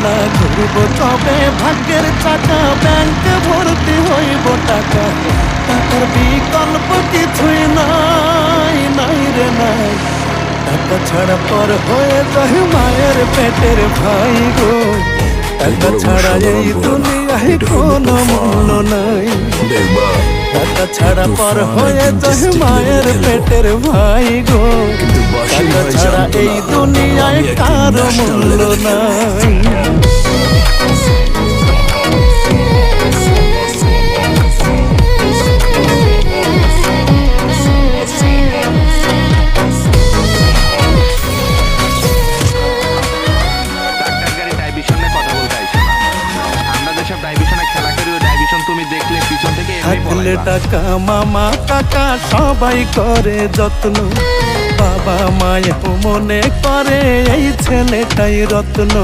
না ঘুরব তবে ভাগ্যের চাকা, ব্যাংকে ভর্তি হইব টাকা, টাকার বিকল্প কিছুই নাই, নাই রে নাই। টাকা ছাড়া পর হয়ে যায় মায়ের পেটের ভাই গো, টাকা ছাড়া এই দুনিয়ায় কোনো মূল্য নাই। টাকা ছাড়া পর হয়ে যায় মায়ের পেটের ভাই গো, টাকা ছাড়া এই দুনিয়ায় কারো মূল্য নাই। থাকলে টাকা মামা কাকা সবাই করে যত্ন, বাবা মায়ের মনে করে এই ছেলেটাই রত্ন।